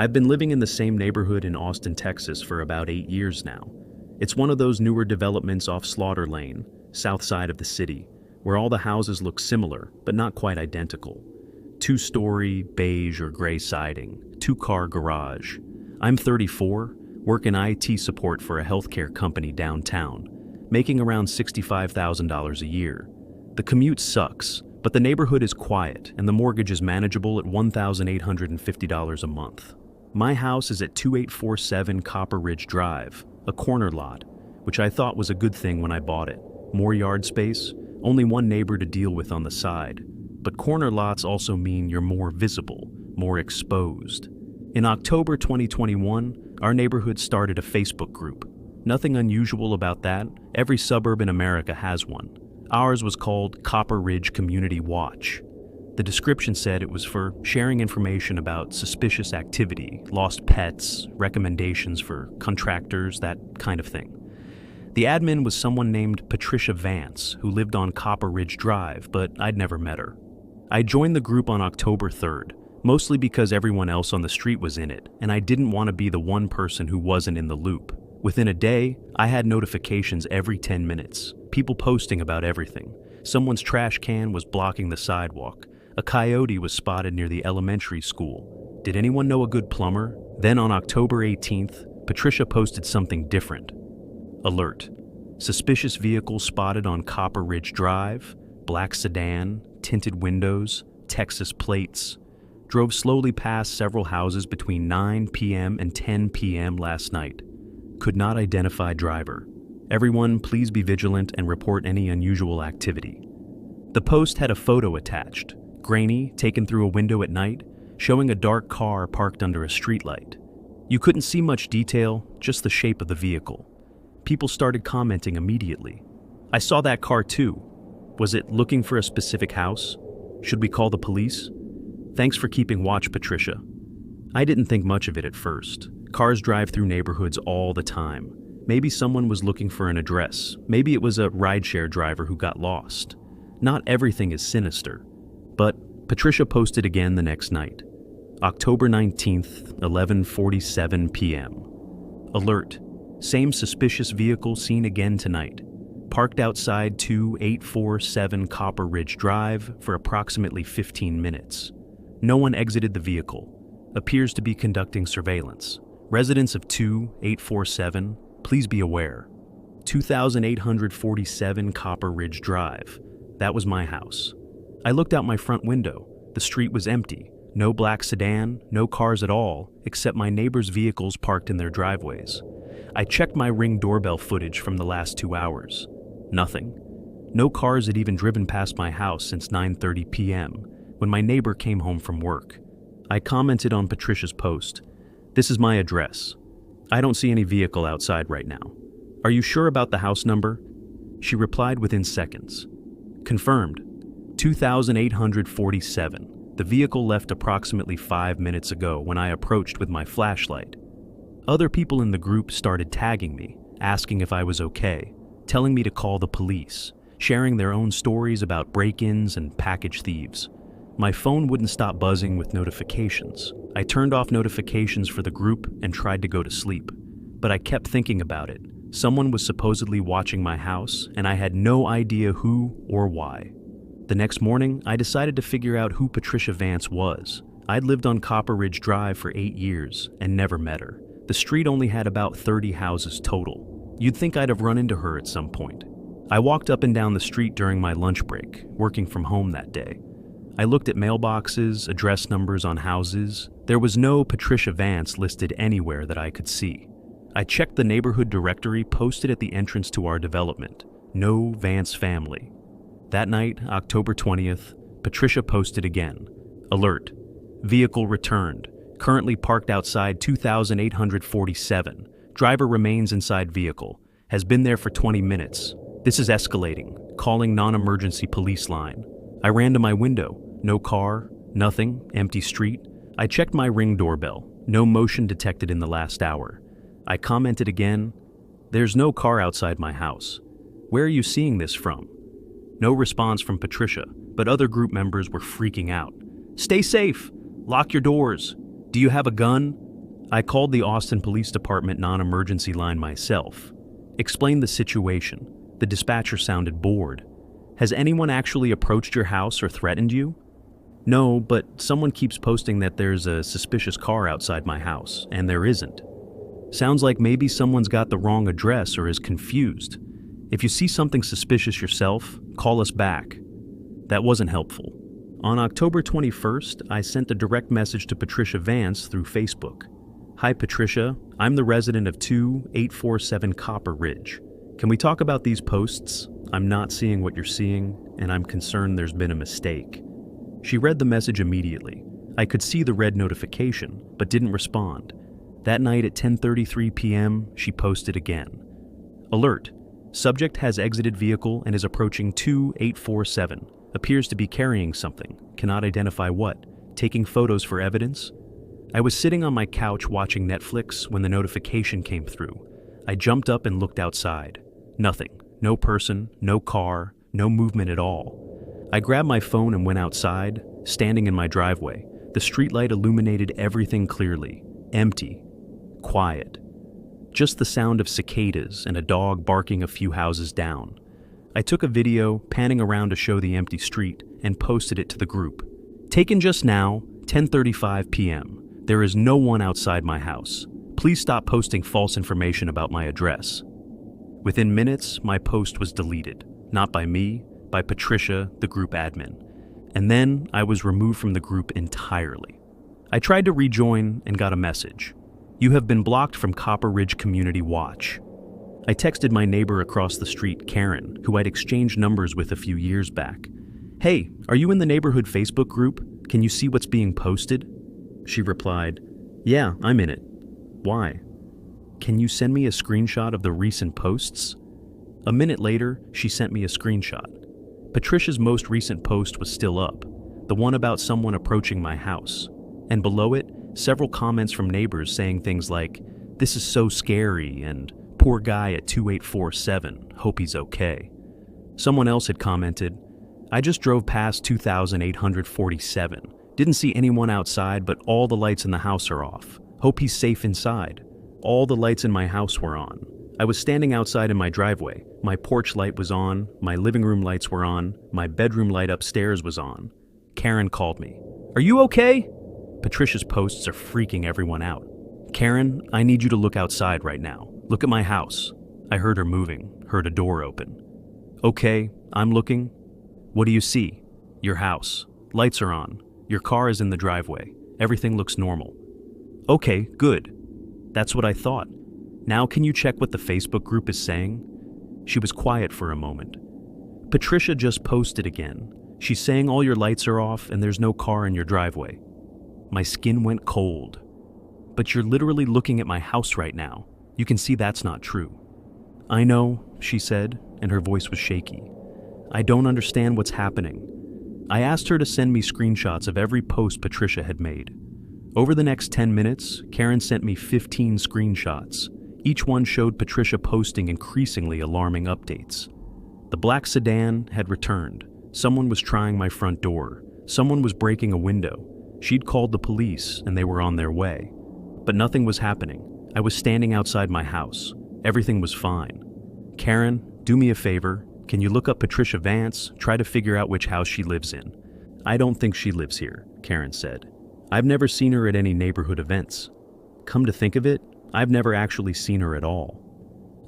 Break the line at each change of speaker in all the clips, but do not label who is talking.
I've been living in the same neighborhood in Austin, Texas for about 8 years now. It's one of those newer developments off Slaughter Lane, south side of the city, where all the houses look similar, but not quite identical. Two-story, beige or gray siding, two-car garage. I'm 34, work in IT support for a healthcare company downtown, making around $65,000 a year. The commute sucks, but the neighborhood is quiet and the mortgage is manageable at $1,850 a month. My house is at 2847 Copper Ridge Drive, a corner lot, which I thought was a good thing when I bought it. More yard space, only one neighbor to deal with on the side. But corner lots also mean you're more visible, more exposed. In October 2021, our neighborhood started a Facebook group. Nothing unusual about that. Every suburb in America has one. Ours was called Copper Ridge Community Watch. The description said it was for sharing information about suspicious activity, lost pets, recommendations for contractors, that kind of thing. The admin was someone named Patricia Vance, who lived on Copper Ridge Drive, but I'd never met her. I joined the group on October 3rd, mostly because everyone else on the street was in it, and I didn't want to be the one person who wasn't in the loop. Within a day, I had notifications every 10 minutes, people posting about everything. Someone's trash can was blocking the sidewalk. A coyote was spotted near the elementary school. Did anyone know a good plumber? Then on October 18th, Patricia posted something different. Alert. Suspicious vehicle spotted on Copper Ridge Drive, black sedan, tinted windows, Texas plates. Drove slowly past several houses between 9 p.m. and 10 p.m. last night. Could not identify driver. Everyone, please be vigilant and report any unusual activity. The post had a photo attached, grainy, taken through a window at night, showing a dark car parked under a streetlight. You couldn't see much detail, just the shape of the vehicle. People started commenting immediately. I saw that car too. Was it looking for a specific house? Should we call the police? Thanks for keeping watch, Patricia. I didn't think much of it at first. Cars drive through neighborhoods all the time. Maybe someone was looking for an address. Maybe it was a rideshare driver who got lost. Not everything is sinister. But Patricia posted again the next night. October 19th, 11:47 p.m. Alert. Same suspicious vehicle seen again tonight. Parked outside 2847 Copper Ridge Drive for approximately 15 minutes. No one exited the vehicle. Appears to be conducting surveillance. Residents of 2847, please be aware. 2847 Copper Ridge Drive. That was my house. I looked out my front window. The street was empty. No black sedan, no cars at all, except my neighbors' vehicles parked in their driveways. I checked my Ring doorbell footage from the last 2 hours. Nothing. No cars had even driven past my house since 9:30 p.m., when my neighbor came home from work. I commented on Patricia's post. This is my address. I don't see any vehicle outside right now. Are you sure about the house number? She replied within seconds. Confirmed. 2847. The vehicle left approximately 5 minutes ago when I approached with my flashlight. Other people in the group started tagging me, asking if I was okay, telling me to call the police, sharing their own stories about break-ins and package thieves. My phone wouldn't stop buzzing with notifications. I turned off notifications for the group and tried to go to sleep. But I kept thinking about it. Someone was supposedly watching my house, and I had no idea who or why. The next morning, I decided to figure out who Patricia Vance was. I'd lived on Copper Ridge Drive for 8 years and never met her. The street only had about 30 houses total. You'd think I'd have run into her at some point. I walked up and down the street during my lunch break, working from home that day. I looked at mailboxes, address numbers on houses. There was no Patricia Vance listed anywhere that I could see. I checked the neighborhood directory posted at the entrance to our development. No Vance family. That night, October 20th, Patricia posted again. Alert. Vehicle returned. Currently parked outside 2847. Driver remains inside vehicle. Has been there for 20 minutes. This is escalating. Calling non-emergency police line. I ran to my window. No car, nothing, empty street. I checked my Ring doorbell. No motion detected in the last hour. I commented again. There's no car outside my house. Where are you seeing this from? No response from Patricia, but other group members were freaking out. Stay safe. Lock your doors. Do you have a gun? I called the Austin Police Department non-emergency line myself. Explained the situation. The dispatcher sounded bored. Has anyone actually approached your house or threatened you? No, but someone keeps posting that there's a suspicious car outside my house, and there isn't. Sounds like maybe someone's got the wrong address or is confused. If you see something suspicious yourself, call us back. That wasn't helpful. On October 21st, I sent a direct message to Patricia Vance through Facebook. Hi Patricia, I'm the resident of 2847 Copper Ridge. Can we talk about these posts? I'm not seeing what you're seeing, and I'm concerned there's been a mistake. She read the message immediately. I could see the red notification, but didn't respond. That night at 10:33 p.m., she posted again. Alert. Subject has exited vehicle and is approaching 2847. Appears to be carrying something. Cannot identify what. Taking photos for evidence. I was sitting on my couch watching Netflix when the notification came through. I jumped up and looked outside. Nothing. No person, no car, no movement at all. I grabbed my phone and went outside, standing in my driveway. The streetlight illuminated everything clearly. Empty. Quiet. Just the sound of cicadas and a dog barking a few houses down. I took a video, panning around to show the empty street, and posted it to the group. Taken just now, 10:35 p.m. There is no one outside my house. Please stop posting false information about my address. Within minutes, my post was deleted. Not by me, by Patricia, the group admin. And then I was removed from the group entirely. I tried to rejoin and got a message. You have been blocked from Copper Ridge Community Watch. I texted my neighbor across the street, Karen, who I'd exchanged numbers with a few years back. Hey, are you in the neighborhood Facebook group? Can you see what's being posted? She replied, Yeah, I'm in it. Why? Can you send me a screenshot of the recent posts? A minute later, she sent me a screenshot. Patricia's most recent post was still up, the one about someone approaching my house. And below it, several comments from neighbors saying things like, "This is so scary," and "Poor guy at 2847, hope he's okay." Someone else had commented, "I just drove past 2847. Didn't see anyone outside, but all the lights in the house are off. Hope he's safe inside. All the lights in my house were on. I was standing outside in my driveway. My porch light was on, my living room lights were on, my bedroom light upstairs was on." Karen called me. "Are you okay?" Patricia's posts are freaking everyone out. "Karen, I need you to look outside right now. Look at my house." I heard her moving, heard a door open. "Okay, I'm looking." "What do you see?" "Your house. Lights are on. Your car is in the driveway. Everything looks normal." "Okay, good. That's what I thought. Now can you check what the Facebook group is saying?" She was quiet for a moment. "Patricia just posted again. She's saying all your lights are off and there's no car in your driveway." My skin went cold. "But you're literally looking at my house right now. You can see that's not true." "I know," she said, and her voice was shaky. "I don't understand what's happening." I asked her to send me screenshots of every post Patricia had made. Over the next 10 minutes, Karen sent me 15 screenshots. Each one showed Patricia posting increasingly alarming updates. The black sedan had returned. Someone was trying my front door. Someone was breaking a window. She'd called the police, and they were on their way. But nothing was happening. I was standing outside my house. Everything was fine. "Karen, do me a favor. Can you look up Patricia Vance, try to figure out which house she lives in?" "I don't think she lives here," Karen said. "I've never seen her at any neighborhood events. Come to think of it, I've never actually seen her at all."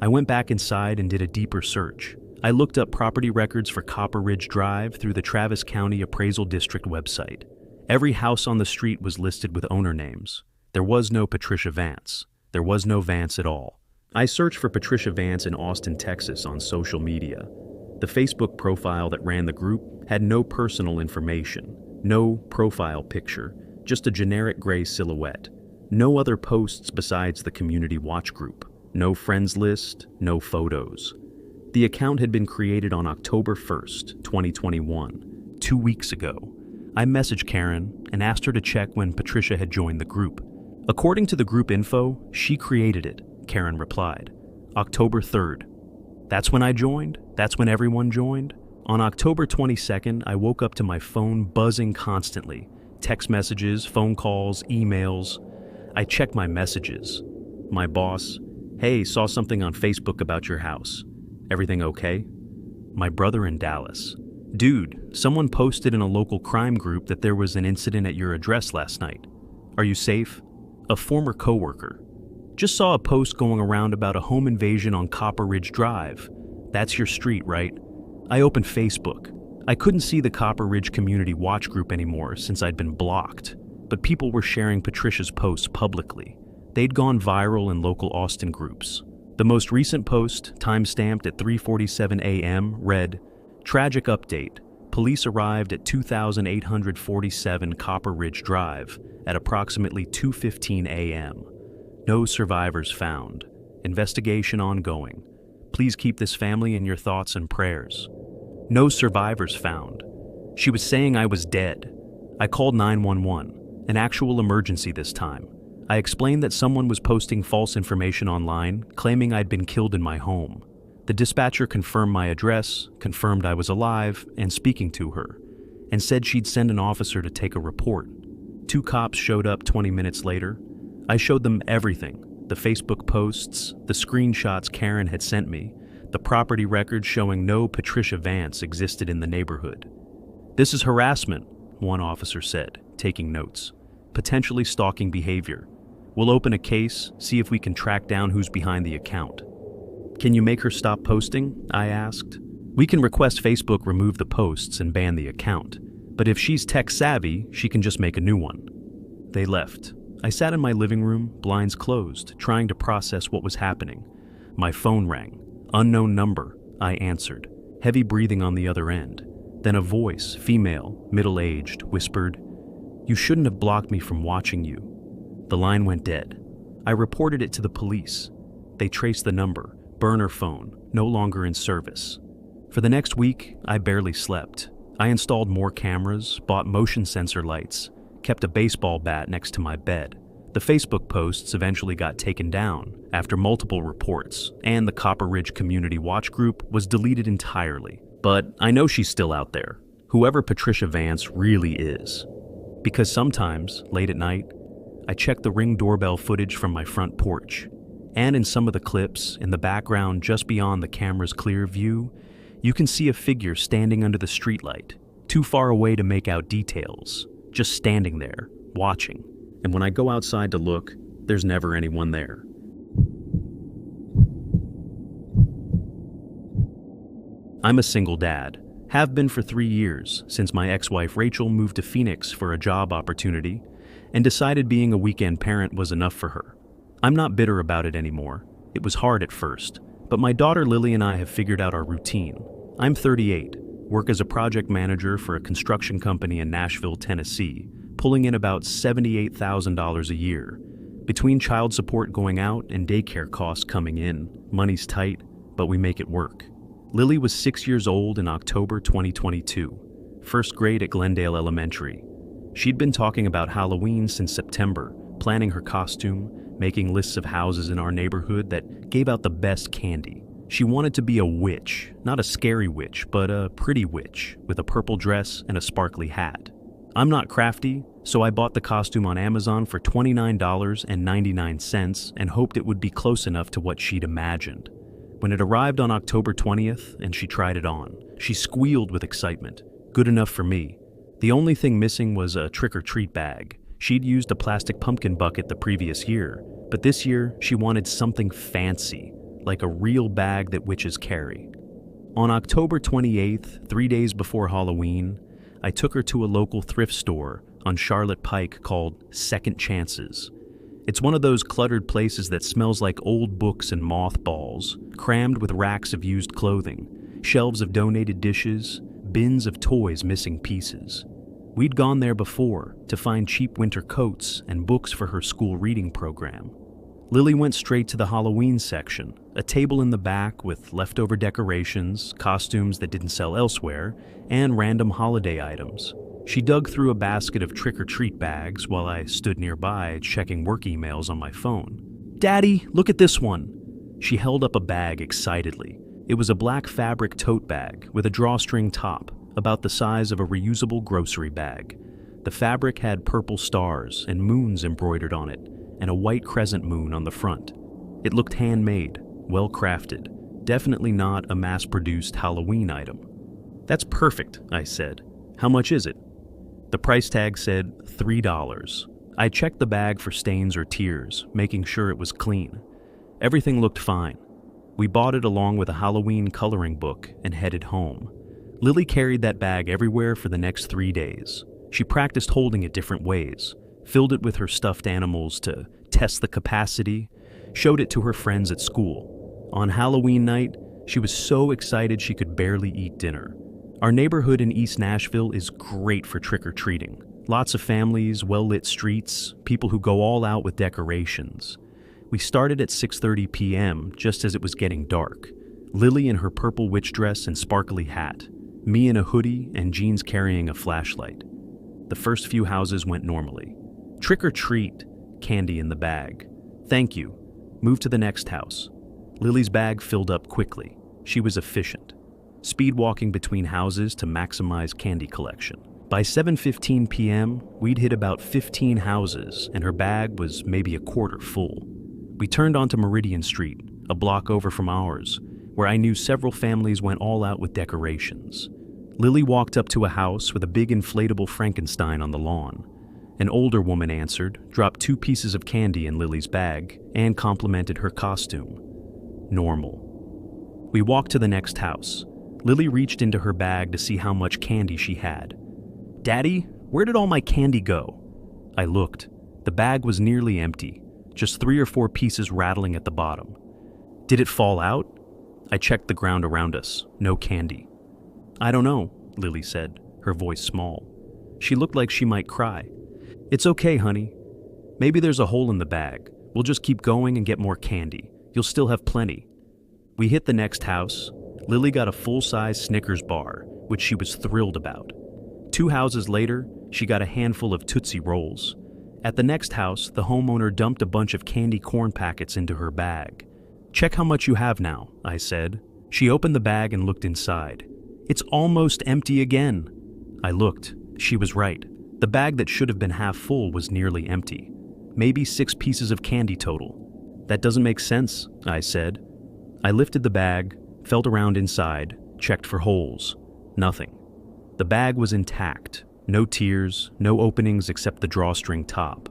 I went back inside and did a deeper search. I looked up property records for Copper Ridge Drive through the Travis County Appraisal District website. Every house on the street was listed with owner names. There was no Patricia Vance. There was no Vance at all. I searched for Patricia Vance in Austin, Texas on social media. The Facebook profile that ran the group had no personal information, no profile picture, just a generic gray silhouette. No other posts besides the community watch group. No friends list, no photos. The account had been created on October 1st, 2021, 2 weeks ago. I messaged Karen and asked her to check when Patricia had joined the group. "According to the group info, she created it," Karen replied. "October 3rd. That's when I joined? That's when everyone joined?" On October 22nd, I woke up to my phone buzzing constantly. Text messages, phone calls, emails. I check my messages. My boss, "Hey, saw something on Facebook about your house. Everything okay?" My brother in Dallas, "Dude, someone posted in a local crime group that there was an incident at your address last night. Are you safe?" A former coworker, "Just saw a post going around about a home invasion on Copper Ridge Drive. That's your street, right?" I opened Facebook. I couldn't see the Copper Ridge Community Watch group anymore since I'd been blocked, but people were sharing Patricia's posts publicly. They'd gone viral in local Austin groups. The most recent post, timestamped at 3:47 a.m., read, "Tragic update. Police arrived at 2847 Copper Ridge Drive at approximately 2:15 a.m. No survivors found. Investigation ongoing. Please keep this family in your thoughts and prayers." No survivors found. She was saying I was dead. I called 911, an actual emergency this time. I explained that someone was posting false information online, claiming I'd been killed in my home. The dispatcher confirmed my address, confirmed I was alive and speaking to her, and said she'd send an officer to take a report. 2 cops showed up 20 minutes later. I showed them everything: the Facebook posts, the screenshots Karen had sent me, the property records showing no Patricia Vance existed in the neighborhood. "This is harassment," one officer said, taking notes. "Potentially stalking behavior. We'll open a case, see if we can track down who's behind the account." "Can you make her stop posting?" I asked. "We can request Facebook remove the posts and ban the account, but if she's tech savvy, she can just make a new one." They left. I sat in my living room, blinds closed, trying to process what was happening. My phone rang. Unknown number. I answered. Heavy breathing on the other end. Then a voice, female, middle-aged, whispered, "You shouldn't have blocked me from watching you." The line went dead. I reported it to the police. They traced the number, burner phone, no longer in service. For the next week, I barely slept. I installed more cameras, bought motion sensor lights, kept a baseball bat next to my bed. The Facebook posts eventually got taken down after multiple reports, and the Copper Ridge Community Watch group was deleted entirely. But I know she's still out there, whoever Patricia Vance really is. Because sometimes, late at night, I check the Ring doorbell footage from my front porch. And in some of the clips, in the background just beyond the camera's clear view, you can see a figure standing under the streetlight, too far away to make out details, just standing there, watching. And when I go outside to look, there's never anyone there. I'm a single dad, have been for 3 years since my ex-wife Rachel moved to Phoenix for a job opportunity and decided being a weekend parent was enough for her. I'm not bitter about it anymore. It was hard at first, but my daughter Lily and I have figured out our routine. I'm 38, work as a project manager for a construction company in Nashville, Tennessee, pulling in about $78,000 a year. Between child support going out and daycare costs coming in, money's tight, but we make it work. Lily was 6 years old in October 2022, first grade at Glendale Elementary. She'd been talking about Halloween since September, planning her costume, making lists of houses in our neighborhood that gave out the best candy. She wanted to be a witch, not a scary witch, but a pretty witch with a purple dress and a sparkly hat. I'm not crafty, so I bought the costume on Amazon for $29.99 and hoped it would be close enough to what she'd imagined. When it arrived on October 20th and she tried it on, she squealed with excitement. Good enough for me. The only thing missing was a trick-or-treat bag. She'd used a plastic pumpkin bucket the previous year, but this year she wanted something fancy, like a real bag that witches carry. On October 28th, 3 days before Halloween, I took her to a local thrift store on Charlotte Pike called Second Chances. It's one of those cluttered places that smells like old books and mothballs, crammed with racks of used clothing, shelves of donated dishes, bins of toys missing pieces. We'd gone there before to find cheap winter coats and books for her school reading program. Lily went straight to the Halloween section, a table in the back with leftover decorations, costumes that didn't sell elsewhere, and random holiday items. She dug through a basket of trick-or-treat bags while I stood nearby checking work emails on my phone. "Daddy, look at this one!" She held up a bag excitedly. It was a black fabric tote bag with a drawstring top, about the size of a reusable grocery bag. The fabric had purple stars and moons embroidered on it, and a white crescent moon on the front. It looked handmade, well crafted, definitely not a mass-produced Halloween item. "That's perfect," I said. "How much is it?" The price tag said $3. I checked the bag for stains or tears, making sure it was clean. Everything looked fine. We bought it along with a Halloween coloring book and headed home. Lily carried that bag everywhere for the next 3 days. She practiced holding it different ways, filled it with her stuffed animals to test the capacity, showed it to her friends at school. On Halloween night, she was so excited she could barely eat dinner. Our neighborhood in East Nashville is great for trick-or-treating. Lots of families, well-lit streets, people who go all out with decorations. We started at 6:30 p.m., just as it was getting dark. Lily in her purple witch dress and sparkly hat, me in a hoodie and jeans carrying a flashlight. The first few houses went normally. "Trick or treat," candy in the bag. "Thank you." Move to the next house. Lily's bag filled up quickly. She was efficient. Speed walking between houses to maximize candy collection. By 7:15 p.m., we'd hit about 15 houses, and her bag was maybe a quarter full. We turned onto Meridian Street, a block over from ours, where I knew several families went all out with decorations. Lily walked up to a house with a big inflatable Frankenstein on the lawn. An older woman answered, dropped 2 pieces of candy in Lily's bag, and complimented her costume. Normal. We walked to the next house. Lily reached into her bag to see how much candy she had. "Daddy, where did all my candy go?" I looked. The bag was nearly empty, just 3 or 4 pieces rattling at the bottom. "Did it fall out?" I checked the ground around us. No candy. "I don't know," Lily said, her voice small. She looked like she might cry. "It's okay, honey. Maybe there's a hole in the bag. We'll just keep going and get more candy. You'll still have plenty." We hit the next house. Lily got a full-size Snickers bar, which she was thrilled about. 2 houses later, she got a handful of Tootsie Rolls. At the next house, the homeowner dumped a bunch of candy corn packets into her bag. "Check how much you have now," I said. She opened the bag and looked inside. "It's almost empty again." I looked. She was right. The bag that should have been half full was nearly empty. Maybe 6 pieces of candy total. "That doesn't make sense," I said. I lifted the bag, felt around inside, checked for holes. Nothing. The bag was intact. No tears, no openings except the drawstring top.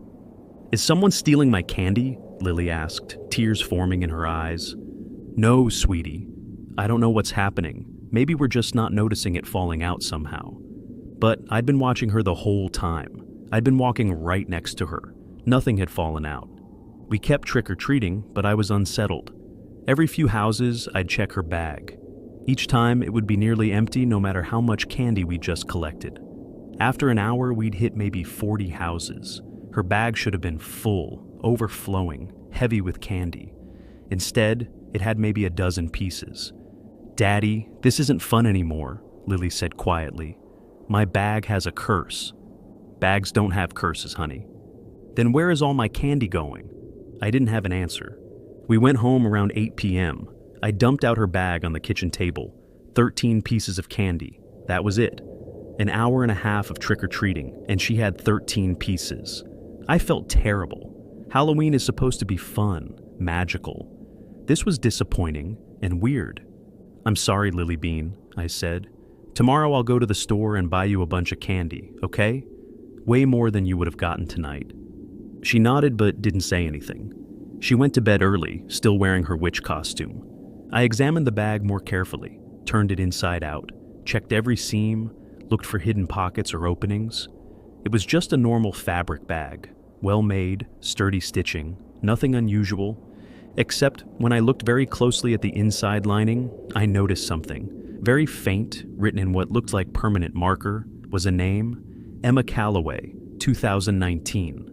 "Is someone stealing my candy?" Lily asked, tears forming in her eyes. "No, sweetie. I don't know what's happening. Maybe we're just not noticing it falling out somehow." But I'd been watching her the whole time. I'd been walking right next to her. Nothing had fallen out. We kept trick-or-treating, but I was unsettled. Every few houses, I'd check her bag. Each time, it would be nearly empty no matter how much candy we just collected. After an hour, we'd hit maybe 40 houses. Her bag should have been full, overflowing, heavy with candy. Instead, it had maybe a dozen pieces. "Daddy, this isn't fun anymore," Lily said quietly. "My bag has a curse." "Bags don't have curses, honey." "Then where is all my candy going?" I didn't have an answer. We went home around 8 p.m. I dumped out her bag on the kitchen table. 13 pieces of candy. That was it. An hour and a half of trick-or-treating, and she had 13 pieces. I felt terrible. Halloween is supposed to be fun, magical. This was disappointing and weird. "I'm sorry, Lily Bean," I said. "Tomorrow I'll go to the store and buy you a bunch of candy, okay? Way more than you would have gotten tonight." She nodded but didn't say anything. She went to bed early, still wearing her witch costume. I examined the bag more carefully, turned it inside out, checked every seam, looked for hidden pockets or openings. It was just a normal fabric bag, well-made, sturdy stitching, nothing unusual, except when I looked very closely at the inside lining, I noticed something. Very faint, written in what looked like permanent marker, was a name, Emma Calloway, 2019.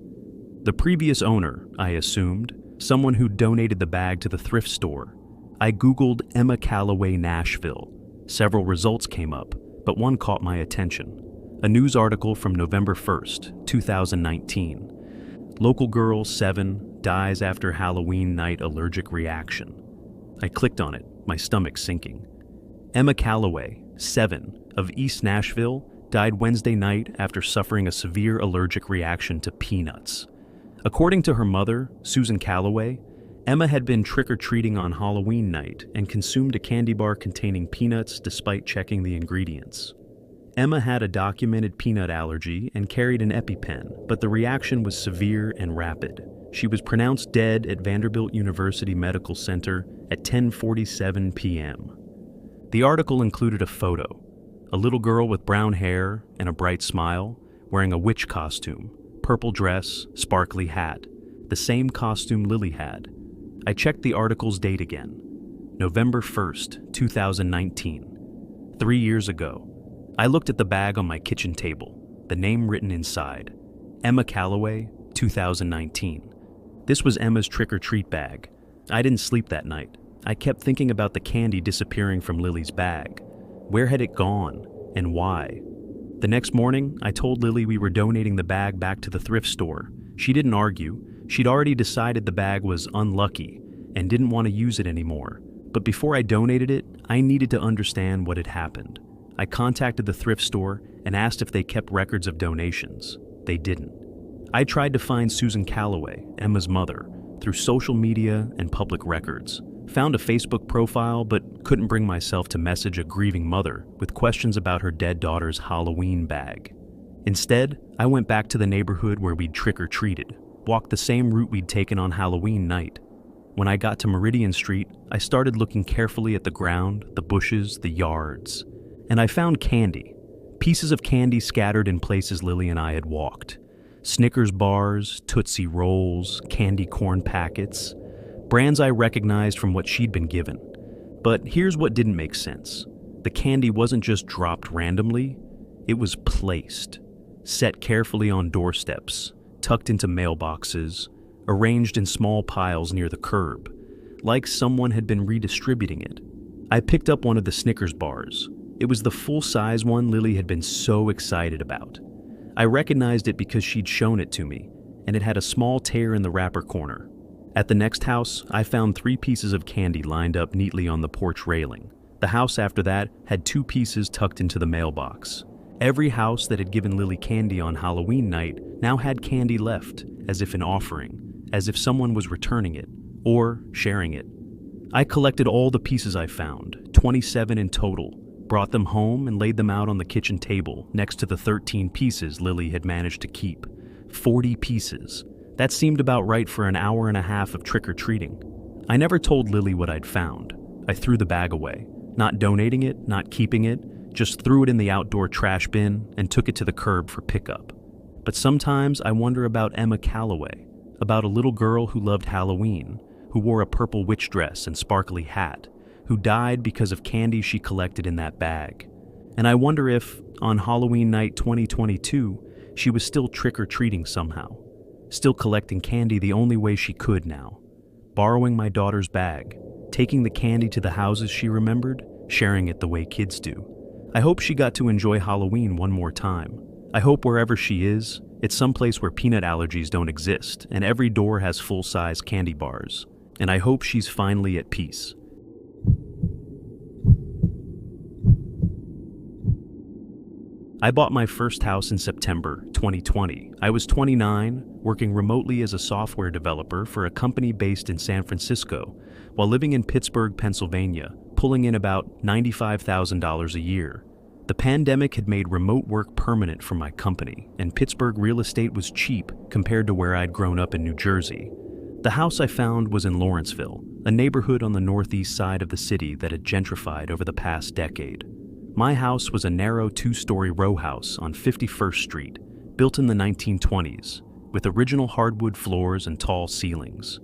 The previous owner, I assumed, someone who donated the bag to the thrift store. I Googled Emma Calloway Nashville. Several results came up, but one caught my attention. A news article from November 1st, 2019. Local girl, 7, dies after Halloween night allergic reaction. I clicked on it, my stomach sinking. Emma Calloway, 7, of East Nashville, died Wednesday night after suffering a severe allergic reaction to peanuts. According to her mother, Susan Calloway, Emma had been trick-or-treating on Halloween night and consumed a candy bar containing peanuts despite checking the ingredients. Emma had a documented peanut allergy and carried an EpiPen, but the reaction was severe and rapid. She was pronounced dead at Vanderbilt University Medical Center at 10:47 p.m. The article included a photo, a little girl with brown hair and a bright smile, wearing a witch costume, purple dress, sparkly hat, the same costume Lily had. I checked the article's date again, November 1st, 2019. 3 years ago. I looked at the bag on my kitchen table, the name written inside, Emma Calloway, 2019. This was Emma's trick-or-treat bag. I didn't sleep that night. I kept thinking about the candy disappearing from Lily's bag. Where had it gone, and why? The next morning, I told Lily we were donating the bag back to the thrift store. She didn't argue. She'd already decided the bag was unlucky and didn't want to use it anymore. But before I donated it, I needed to understand what had happened. I contacted the thrift store and asked if they kept records of donations. They didn't. I tried to find Susan Calloway, Emma's mother, through social media and public records. Found a Facebook profile, but couldn't bring myself to message a grieving mother with questions about her dead daughter's Halloween bag. Instead, I went back to the neighborhood where we'd trick-or-treated, walked the same route we'd taken on Halloween night. When I got to Meridian Street, I started looking carefully at the ground, the bushes, the yards. And I found candy. Pieces of candy scattered in places Lily and I had walked. Snickers bars, Tootsie Rolls, candy corn packets. Brands I recognized from what she'd been given. But here's what didn't make sense. The candy wasn't just dropped randomly, it was placed. Set carefully on doorsteps, tucked into mailboxes, arranged in small piles near the curb, like someone had been redistributing it. I picked up one of the Snickers bars. It was the full-size one Lily had been so excited about. I recognized it because she'd shown it to me, and it had a small tear in the wrapper corner. At the next house, I found 3 pieces of candy lined up neatly on the porch railing. The house after that had 2 pieces tucked into the mailbox. Every house that had given Lily candy on Halloween night now had candy left, as if an offering, as if someone was returning it, or sharing it. I collected all the pieces I found, 27 in total, brought them home and laid them out on the kitchen table next to the 13 pieces Lily had managed to keep. 40 pieces. That seemed about right for an hour and a half of trick-or-treating. I never told Lily what I'd found. I threw the bag away, not donating it, not keeping it, just threw it in the outdoor trash bin and took it to the curb for pickup. But sometimes I wonder about Emma Calloway, about a little girl who loved Halloween, who wore a purple witch dress and sparkly hat, who died because of candy she collected in that bag. And I wonder if, on Halloween night 2022, she was still trick-or-treating somehow, still collecting candy the only way she could now, borrowing my daughter's bag, taking the candy to the houses she remembered, sharing it the way kids do. I hope she got to enjoy Halloween one more time. I hope wherever she is, it's someplace where peanut allergies don't exist and every door has full-size candy bars. And I hope she's finally at peace. I bought my first house in September 2020. I was 29, working remotely as a software developer for a company based in San Francisco, while living in Pittsburgh, Pennsylvania, pulling in about $95,000 a year. The pandemic had made remote work permanent for my company, and Pittsburgh real estate was cheap compared to where I'd grown up in New Jersey. The house I found was in Lawrenceville, a neighborhood on the northeast side of the city that had gentrified over the past decade. My house was a narrow 2-story row house on 51st Street, built in the 1920s, with original hardwood floors and tall ceilings.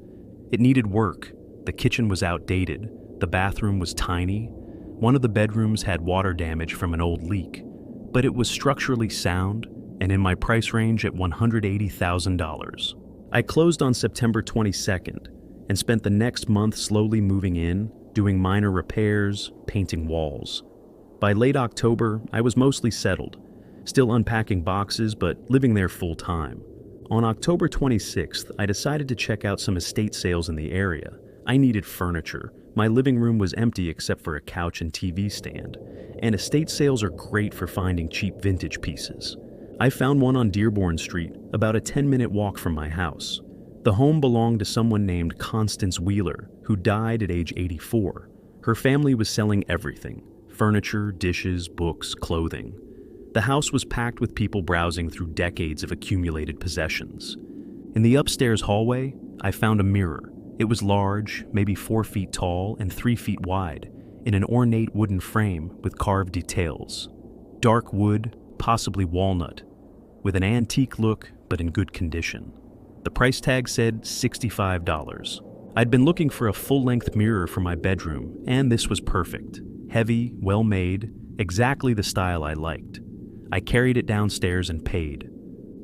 It needed work. The kitchen was outdated. The bathroom was tiny. One of the bedrooms had water damage from an old leak, but it was structurally sound and in my price range at $180,000. I closed on September 22nd and spent the next month slowly moving in, doing minor repairs, painting walls. By late October, I was mostly settled, still unpacking boxes but living there full-time. On October 26th, I decided to check out some estate sales in the area. I needed furniture. My living room was empty except for a couch and TV stand, and estate sales are great for finding cheap vintage pieces. I found one on Dearborn Street, about a 10-minute walk from my house. The home belonged to someone named Constance Wheeler, who died at age 84. Her family was selling everything: furniture, dishes, books, clothing. The house was packed with people browsing through decades of accumulated possessions. In the upstairs hallway, I found a mirror. It was large, maybe 4 feet tall and 3 feet wide, in an ornate wooden frame with carved details. Dark wood, possibly walnut, with an antique look but in good condition. The price tag said $65. I'd been looking for a full-length mirror for my bedroom, and this was perfect. Heavy, well-made, exactly the style I liked. I carried it downstairs and paid.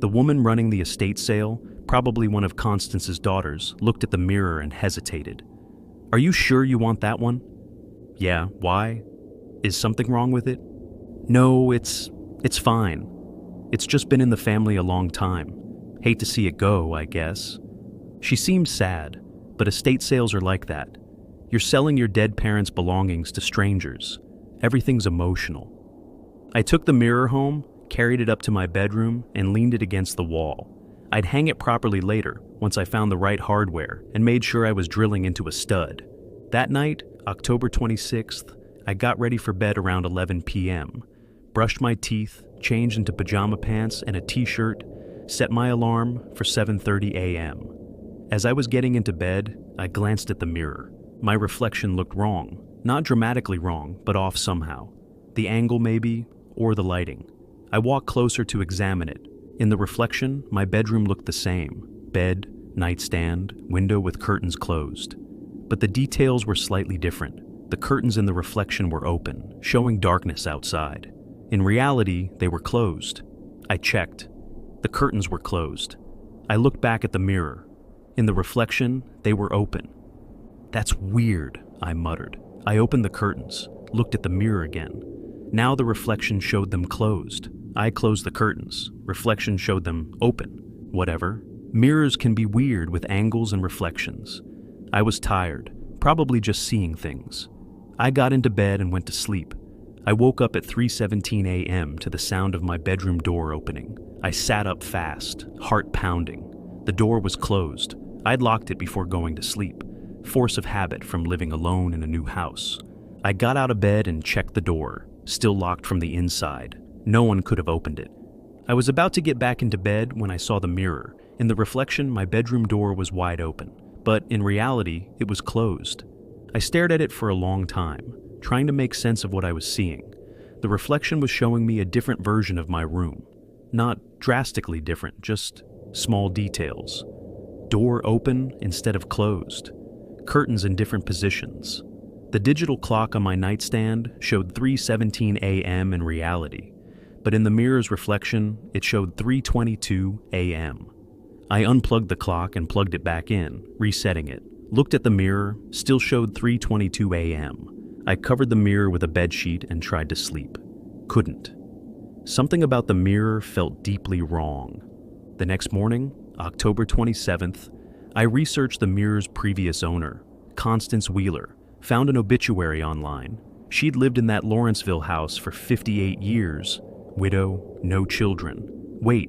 The woman running the estate sale, probably one of Constance's daughters, looked at the mirror and hesitated. "Are you sure you want that one?" "Yeah, why? Is something wrong with it?" "No, it's fine. It's just been in the family a long time. Hate to see it go, I guess." She seemed sad, but estate sales are like that. You're selling your dead parents' belongings to strangers. Everything's emotional. I took the mirror home, carried it up to my bedroom, and leaned it against the wall. I'd hang it properly later, once I found the right hardware and made sure I was drilling into a stud. That night, October 26th, I got ready for bed around 11 p.m., brushed my teeth, changed into pajama pants and a t-shirt, set my alarm for 7:30 a.m. As I was getting into bed, I glanced at the mirror. My reflection looked wrong. Not dramatically wrong, but off somehow. The angle maybe, or the lighting. I walked closer to examine it. In the reflection, my bedroom looked the same. Bed, nightstand, window with curtains closed. But the details were slightly different. The curtains in the reflection were open, showing darkness outside. In reality, they were closed. I checked. The curtains were closed. I looked back at the mirror. In the reflection, they were open. "That's weird," I muttered. I opened the curtains, looked at the mirror again. Now the reflection showed them closed. I closed the curtains. Reflection showed them open. Whatever. Mirrors can be weird with angles and reflections. I was tired, probably just seeing things. I got into bed and went to sleep. I woke up at 3:17 a.m. to the sound of my bedroom door opening. I sat up fast, heart pounding. The door was closed. I'd locked it before going to sleep. Force of habit from living alone in a new house. I got out of bed and checked the door, still locked from the inside. No one could have opened it. I was about to get back into bed when I saw the mirror. In the reflection, my bedroom door was wide open, but in reality, it was closed. I stared at it for a long time, trying to make sense of what I was seeing. The reflection was showing me a different version of my room. Not drastically different, just small details. Door open instead of closed. Curtains in different positions. The digital clock on my nightstand showed 3:17 a.m. in reality, but in the mirror's reflection, it showed 3:22 a.m. I unplugged the clock and plugged it back in, resetting it. Looked at the mirror, still showed 3:22 a.m. I covered the mirror with a bedsheet and tried to sleep. Couldn't. Something about the mirror felt deeply wrong. The next morning, October 27th, I researched the mirror's previous owner, Constance Wheeler, found an obituary online. She'd lived in that Lawrenceville house for 58 years, widow, no children. Wait,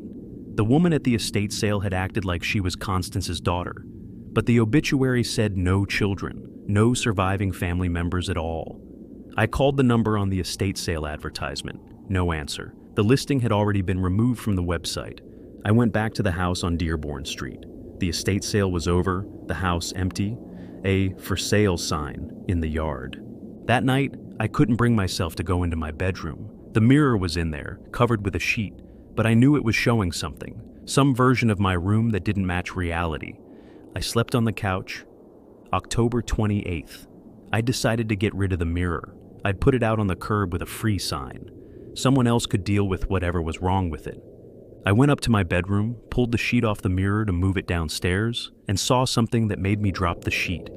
the woman at the estate sale had acted like she was Constance's daughter, but the obituary said no children, no surviving family members at all. I called the number on the estate sale advertisement. No answer. The listing had already been removed from the website. I went back to the house on Dearborn Street. The estate sale was over, the house empty, a "for sale" sign in the yard. That night, I couldn't bring myself to go into my bedroom. The mirror was in there, covered with a sheet, but I knew it was showing something, some version of my room that didn't match reality. I slept on the couch. October 28th. I decided to get rid of the mirror. I'd put it out on the curb with a free sign. Someone else could deal with whatever was wrong with it. I went up to my bedroom, pulled the sheet off the mirror to move it downstairs, and saw something that made me drop the sheet.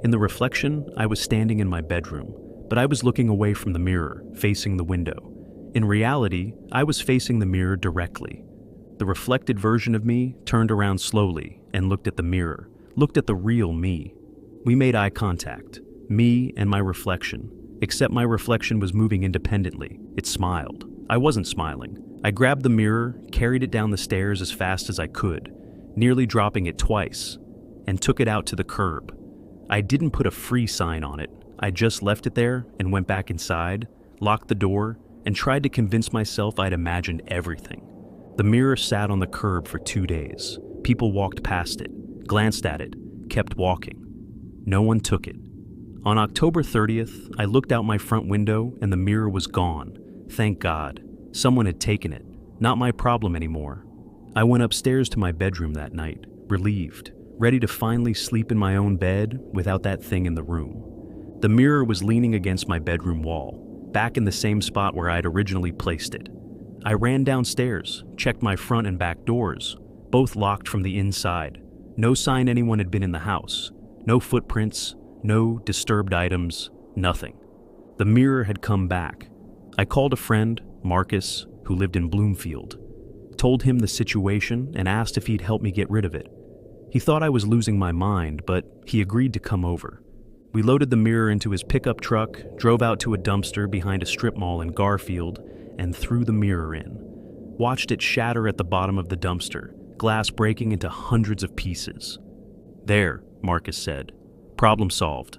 In the reflection, I was standing in my bedroom, but I was looking away from the mirror, facing the window. In reality, I was facing the mirror directly. The reflected version of me turned around slowly and looked at the mirror, looked at the real me. We made eye contact, me and my reflection, except my reflection was moving independently. It smiled. I wasn't smiling. I grabbed the mirror, carried it down the stairs as fast as I could, nearly dropping it twice. and took it out to the curb. I didn't put a free sign on it. I just left it there and went back inside, locked the door, and tried to convince myself I'd imagined everything. The mirror sat on the curb for 2 days. People walked past it, glanced at it, kept walking. No one took it. On October 30th, I looked out my front window and the mirror was gone. Thank God. Someone had taken it. Not my problem anymore. I went upstairs to my bedroom that night, relieved, ready to finally sleep in my own bed without that thing in the room. The mirror was leaning against my bedroom wall, back in the same spot where I'd originally placed it. I ran downstairs, checked my front and back doors, both locked from the inside. No sign anyone had been in the house. No footprints, no disturbed items, nothing. The mirror had come back. I called a friend, Marcus, who lived in Bloomfield, told him the situation and asked if he'd help me get rid of it. He thought I was losing my mind, but he agreed to come over. We loaded the mirror into his pickup truck, drove out to a dumpster behind a strip mall in Garfield, and threw the mirror in. Watched it shatter at the bottom of the dumpster, glass breaking into hundreds of pieces. "There," Marcus said. "Problem solved."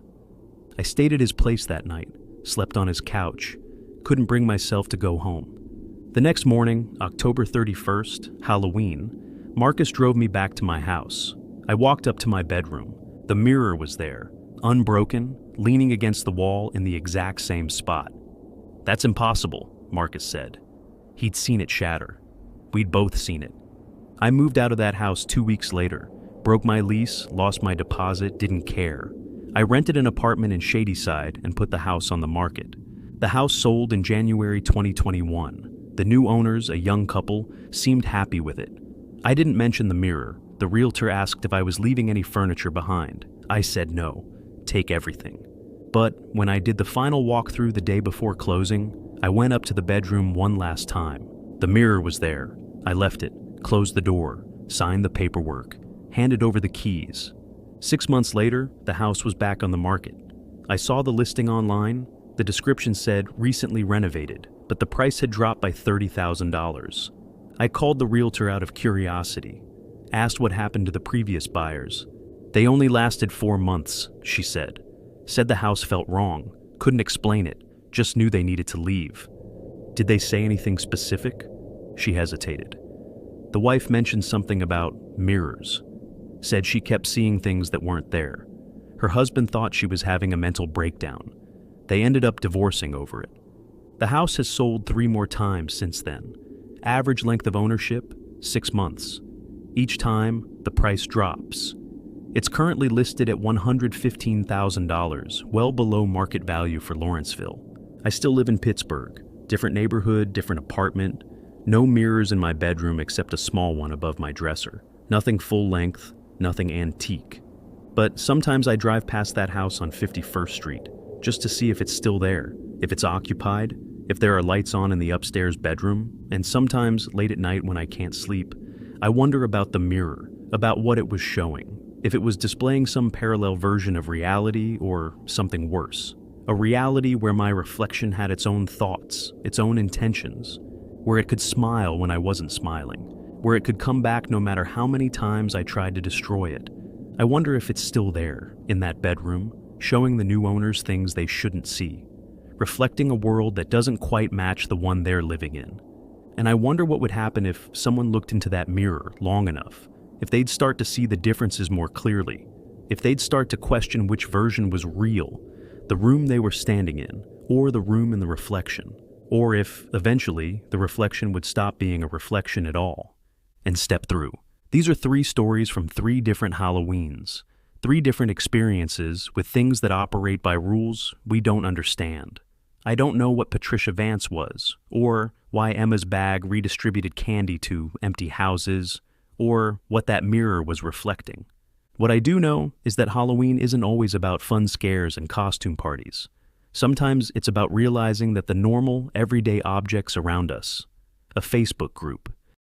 I stayed at his place that night, slept on his couch, couldn't bring myself to go home. The next morning, October 31st, Halloween, Marcus drove me back to my house. I walked up to my bedroom. The mirror was there, unbroken, leaning against the wall in the exact same spot. "That's impossible," Marcus said. He'd seen it shatter. We'd both seen it. I moved out of that house 2 weeks later, broke my lease, lost my deposit, didn't care. I rented an apartment in Shadyside and put the house on the market. The house sold in January 2021. The new owners, a young couple, seemed happy with it. I didn't mention the mirror. The realtor asked if I was leaving any furniture behind. I said no, take everything. But when I did the final walkthrough the day before closing, I went up to the bedroom one last time. The mirror was there. I left it, closed the door, signed the paperwork, handed over the keys. 6 months later, the house was back on the market. I saw the listing online. The description said recently renovated, but the price had dropped by $30,000. I called the realtor out of curiosity, asked what happened to the previous buyers. "They only lasted 4 months, she said. Said the house felt wrong, couldn't explain it, just knew they needed to leave." "Did they say anything specific?" She hesitated. The wife mentioned something about mirrors. Said she kept seeing things that weren't there. Her husband thought she was having a mental breakdown. They ended up divorcing over it. The house has sold 3 more times since then. Average length of ownership, 6 months. Each time, the price drops. It's currently listed at $115,000, well below market value for Lawrenceville. I still live in Pittsburgh, different neighborhood, different apartment. No mirrors in my bedroom except a small one above my dresser. Nothing full length, nothing antique. But sometimes I drive past that house on 51st Street, just to see if it's still there, if it's occupied, if there are lights on in the upstairs bedroom, and sometimes late at night when I can't sleep, I wonder about the mirror, about what it was showing, if it was displaying some parallel version of reality or something worse. A reality where my reflection had its own thoughts, its own intentions, where it could smile when I wasn't smiling, where it could come back no matter how many times I tried to destroy it. I wonder if it's still there, in that bedroom, showing the new owners things they shouldn't see, reflecting a world that doesn't quite match the one they're living in. And I wonder what would happen if someone looked into that mirror long enough, if they'd start to see the differences more clearly, if they'd start to question which version was real, the room they were standing in, or the room in the reflection, or if, eventually, the reflection would stop being a reflection at all, and step through. These are 3 stories from 3 different Halloweens, 3 different experiences with things that operate by rules we don't understand. I don't know what Patricia Vance was, or why Emma's bag redistributed candy to empty houses, or what that mirror was reflecting. What I do know is that Halloween isn't always about fun scares and costume parties. Sometimes it's about realizing that the normal, everyday objects around us, a Facebook group,